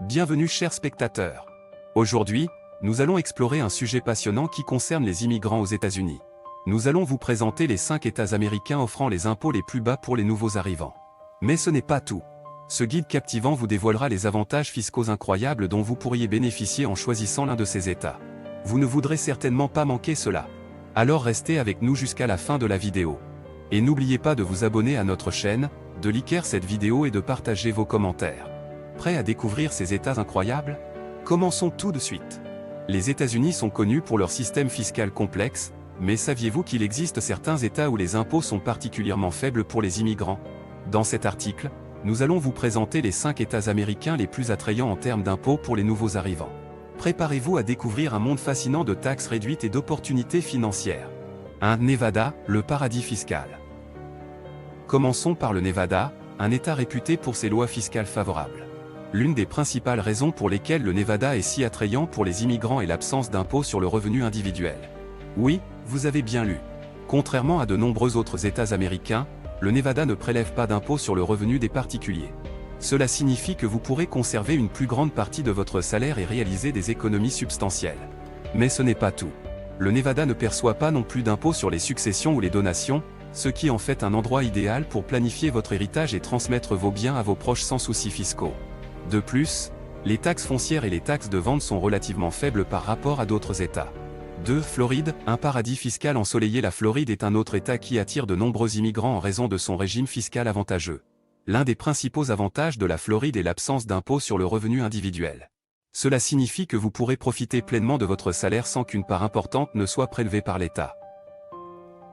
Bienvenue chers spectateurs. Aujourd'hui, nous allons explorer un sujet passionnant qui concerne les immigrants aux États-Unis. Nous allons vous présenter les 5 États américains offrant les impôts les plus bas pour les nouveaux arrivants. Mais ce n'est pas tout. Ce guide captivant vous dévoilera les avantages fiscaux incroyables dont vous pourriez bénéficier en choisissant l'un de ces États. Vous ne voudrez certainement pas manquer cela. Alors restez avec nous jusqu'à la fin de la vidéo. Et n'oubliez pas de vous abonner à notre chaîne, de liker cette vidéo et de partager vos commentaires. Prêt à découvrir ces États incroyables? Commençons tout de suite. Les États-Unis sont connus pour leur système fiscal complexe, mais saviez-vous qu'il existe certains États où les impôts sont particulièrement faibles pour les immigrants? Dans cet article, nous allons vous présenter les 5 États américains les plus attrayants en termes d'impôts pour les nouveaux arrivants. Préparez-vous à découvrir un monde fascinant de taxes réduites et d'opportunités financières. 1. Nevada, le paradis fiscal. Commençons par le Nevada, un État réputé pour ses lois fiscales favorables. L'une des principales raisons pour lesquelles le Nevada est si attrayant pour les immigrants est l'absence d'impôt sur le revenu individuel. Oui, vous avez bien lu. Contrairement à de nombreux autres États américains, le Nevada ne prélève pas d'impôt sur le revenu des particuliers. Cela signifie que vous pourrez conserver une plus grande partie de votre salaire et réaliser des économies substantielles. Mais ce n'est pas tout. Le Nevada ne perçoit pas non plus d'impôt sur les successions ou les donations, ce qui en fait un endroit idéal pour planifier votre héritage et transmettre vos biens à vos proches sans soucis fiscaux. De plus, les taxes foncières et les taxes de vente sont relativement faibles par rapport à d'autres États. 2. Floride, un paradis fiscal ensoleillé. La Floride est un autre État qui attire de nombreux immigrants en raison de son régime fiscal avantageux. L'un des principaux avantages de la Floride est l'absence d'impôt sur le revenu individuel. Cela signifie que vous pourrez profiter pleinement de votre salaire sans qu'une part importante ne soit prélevée par l'État.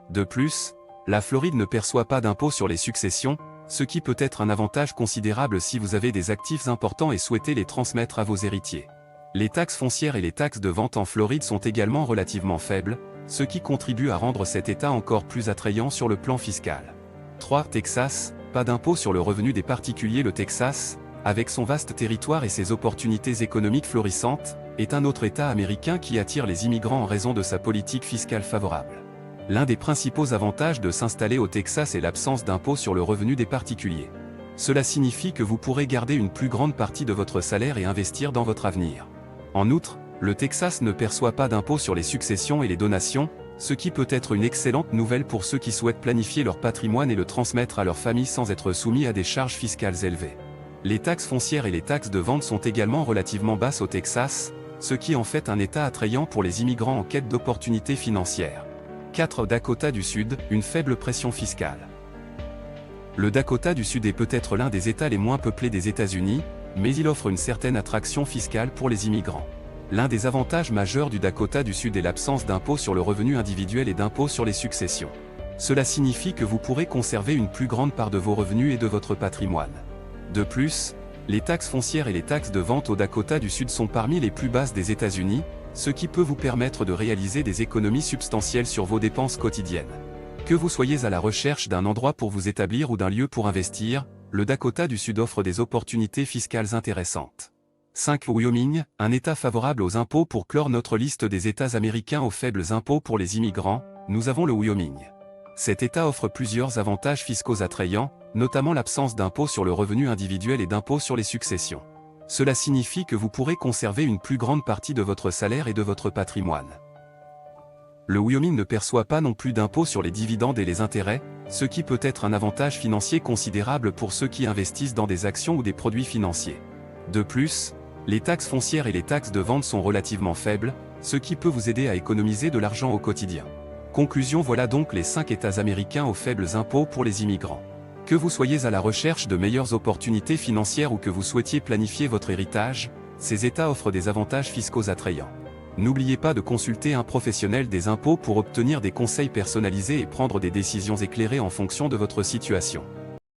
De plus, la Floride ne perçoit pas d'impôt sur les successions, ce qui peut être un avantage considérable si vous avez des actifs importants et souhaitez les transmettre à vos héritiers. Les taxes foncières et les taxes de vente en Floride sont également relativement faibles, ce qui contribue à rendre cet État encore plus attrayant sur le plan fiscal. 3. Texas, pas d'impôt sur le revenu des particuliers. Le Texas, avec son vaste territoire et ses opportunités économiques florissantes, est un autre État américain qui attire les immigrants en raison de sa politique fiscale favorable. L'un des principaux avantages de s'installer au Texas est l'absence d'impôt sur le revenu des particuliers. Cela signifie que vous pourrez garder une plus grande partie de votre salaire et investir dans votre avenir. En outre, le Texas ne perçoit pas d'impôt sur les successions et les donations, ce qui peut être une excellente nouvelle pour ceux qui souhaitent planifier leur patrimoine et le transmettre à leur famille sans être soumis à des charges fiscales élevées. Les taxes foncières et les taxes de vente sont également relativement basses au Texas, ce qui en fait un État attrayant pour les immigrants en quête d'opportunités financières. 4. Dakota du Sud, une faible pression fiscale. Le Dakota du Sud est peut-être l'un des États les moins peuplés des États-Unis, mais il offre une certaine attraction fiscale pour les immigrants. L'un des avantages majeurs du Dakota du Sud est l'absence d'impôt sur le revenu individuel et d'impôt sur les successions. Cela signifie que vous pourrez conserver une plus grande part de vos revenus et de votre patrimoine. De plus, les taxes foncières et les taxes de vente au Dakota du Sud sont parmi les plus basses des États-Unis, ce qui peut vous permettre de réaliser des économies substantielles sur vos dépenses quotidiennes. Que vous soyez à la recherche d'un endroit pour vous établir ou d'un lieu pour investir, le Dakota du Sud offre des opportunités fiscales intéressantes. 5. Wyoming, un État favorable aux impôts. Pour clore notre liste des États américains aux faibles impôts pour les immigrants, nous avons le Wyoming. Cet État offre plusieurs avantages fiscaux attrayants, notamment l'absence d'impôt sur le revenu individuel et d'impôt sur les successions. Cela signifie que vous pourrez conserver une plus grande partie de votre salaire et de votre patrimoine. Le Wyoming ne perçoit pas non plus d'impôt sur les dividendes et les intérêts, ce qui peut être un avantage financier considérable pour ceux qui investissent dans des actions ou des produits financiers. De plus, les taxes foncières et les taxes de vente sont relativement faibles, ce qui peut vous aider à économiser de l'argent au quotidien. Conclusion: voilà donc les 5 États américains aux faibles impôts pour les immigrants. Que vous soyez à la recherche de meilleures opportunités financières ou que vous souhaitiez planifier votre héritage, ces États offrent des avantages fiscaux attrayants. N'oubliez pas de consulter un professionnel des impôts pour obtenir des conseils personnalisés et prendre des décisions éclairées en fonction de votre situation.